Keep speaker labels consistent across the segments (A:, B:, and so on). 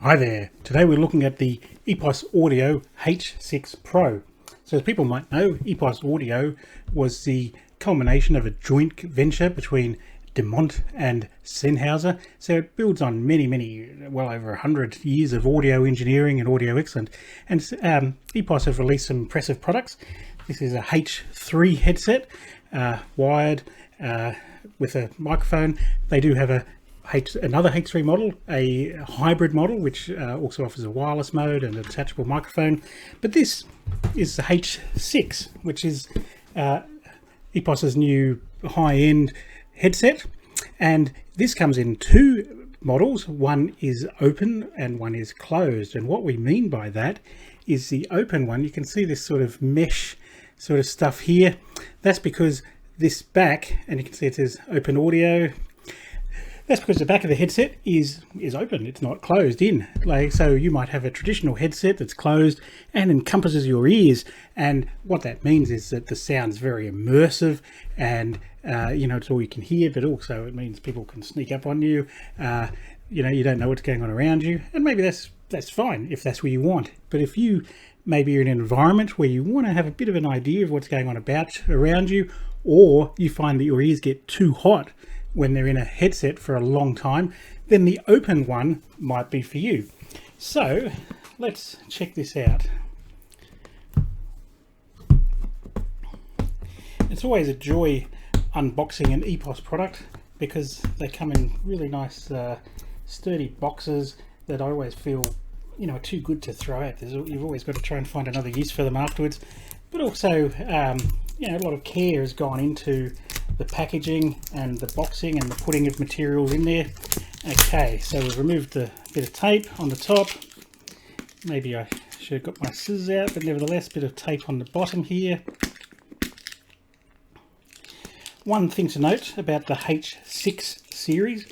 A: Hi there, today we're looking at the EPOS Audio H6PRO. So as people might know, EPOS Audio was the culmination of a joint venture between DeMont and Sennheiser. So it builds on many, well over 100 years of audio engineering and audio excellence. And EPOS have released some impressive products. This is a H3 headset, wired with a microphone. They do have another H3 model, a hybrid model, which also offers a wireless mode and a detachable microphone. But this is the H6, which is EPOS's new high-end headset. And this comes in two models. One is open and one is closed. And what we mean by that is the open one, you can see this sort of mesh sort of stuff here. That's because this back, and you can see it says open audio. That's because the back of the headset is open, it's not closed in. So you might have a traditional headset that's closed and encompasses your ears, and what that means is that the sound's very immersive and it's all you can hear, but also it means people can sneak up on you. You don't know what's going on around you, and maybe that's fine if that's what you want. But if you maybe are in an environment where you want to have a bit of an idea of what's going on around you, or you find that your ears get too hot when they're in a headset for a long time, then the open one might be for you. So let's check this out. It's always a joy unboxing an EPOS product because they come in really nice sturdy boxes that I always feel are too good to throw out. You've always got to try and find another use for them afterwards, but also a lot of care has gone into the packaging and the boxing and the putting of materials in there. Okay, so we've removed a bit of tape on the top. Maybe I should have got my scissors out, but nevertheless, a bit of tape on the bottom here. One thing to note about the H6 series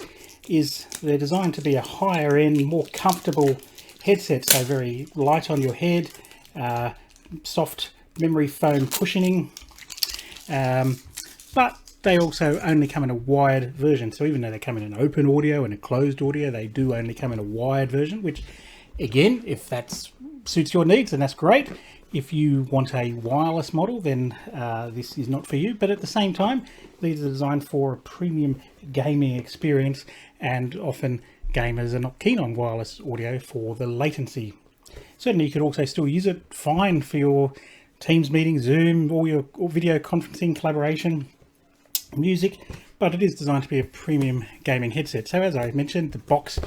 A: is they're designed to be a higher end, more comfortable headset, so very light on your head, soft memory foam cushioning, but they also only come in a wired version. So even though they come in an open audio and a closed audio, they do only come in a wired version, which again, if that suits your needs, then that's great. If you want a wireless model, then this is not for you. But at the same time, these are designed for a premium gaming experience, and often gamers are not keen on wireless audio for the latency. Certainly you could also still use it fine for your Teams meeting, Zoom, all your video conferencing, collaboration, music, but it is designed to be a premium gaming headset. So as I mentioned, the box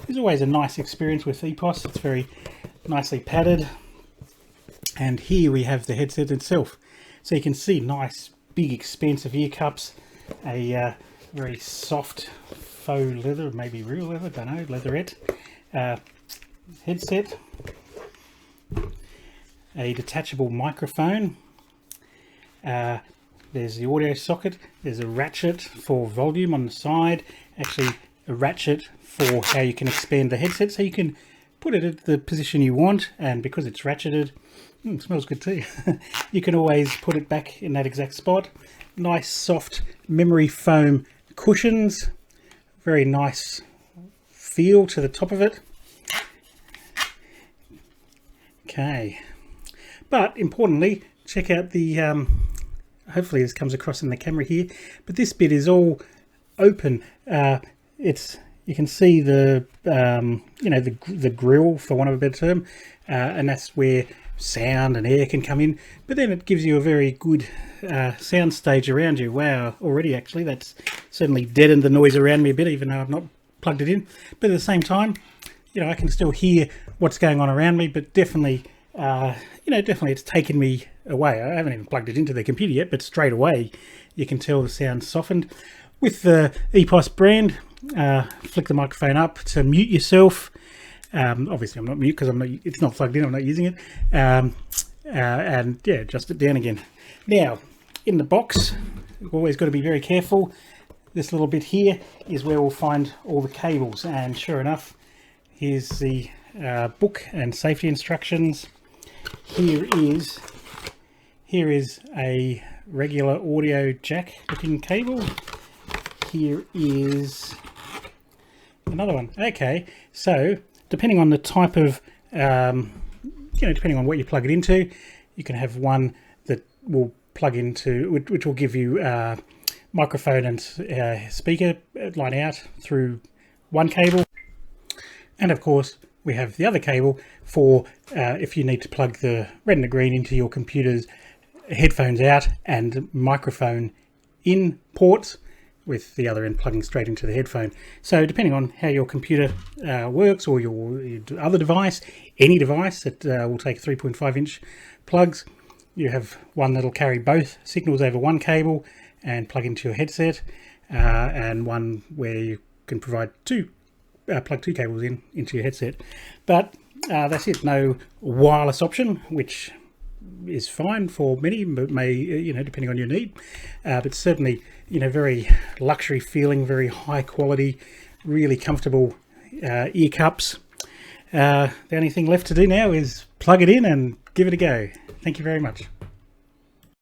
A: is always a nice experience with EPOS. It's very nicely padded, and here we have the headset itself. So you can see nice big expensive ear cups, a very soft faux leather, maybe real leather, don't know, leatherette headset, a detachable microphone, there's the audio socket, there's a ratchet for volume on the side, actually a ratchet for how you can expand the headset, so you can put it at the position you want, and because it's ratcheted, it smells good too, you can always put it back in that exact spot. Nice soft memory foam cushions, very nice feel to the top of it. Okay, but importantly, check out the hopefully this comes across in the camera here, but this bit is all open. You can see the the grill, for want of a better term, and that's where sound and air can come in, but then it gives you a very good sound stage around you. Wow, already actually that's certainly deadened the noise around me a bit, even though I've not plugged it in, but at the same time I can still hear what's going on around me. But definitely definitely it's taken me away. I haven't even plugged it into the computer yet, but straight away you can tell the sound softened. With the EPOS brand, flick the microphone up to mute yourself. Obviously I'm not mute because it's not plugged in, I'm not using it, and yeah, adjust it down again. Now in the box, we've always got to be very careful. This little bit here is where we'll find all the cables, and sure enough, here's the book and safety instructions. Here is a regular audio jack looking cable. Here is another one. Okay, so depending on the type of, depending on what you plug it into, you can have one that will plug into, which will give you microphone and speaker line out through one cable. And of course, we have the other cable for if you need to plug the red and the green into your computer's headphones out and microphone in ports, with the other end plugging straight into the headphone. So depending on how your computer works, or your other device, any device that will take 3.5-inch plugs, you have one that'll carry both signals over one cable and plug into your headset, and one where you can provide plug two cables into your headset. But that's it. No wireless option, which is fine for many, but may, depending on your need. But certainly, very luxury feeling, very high quality, really comfortable Earcups. The only thing left to do now is plug it in and give it a go. Thank you very much.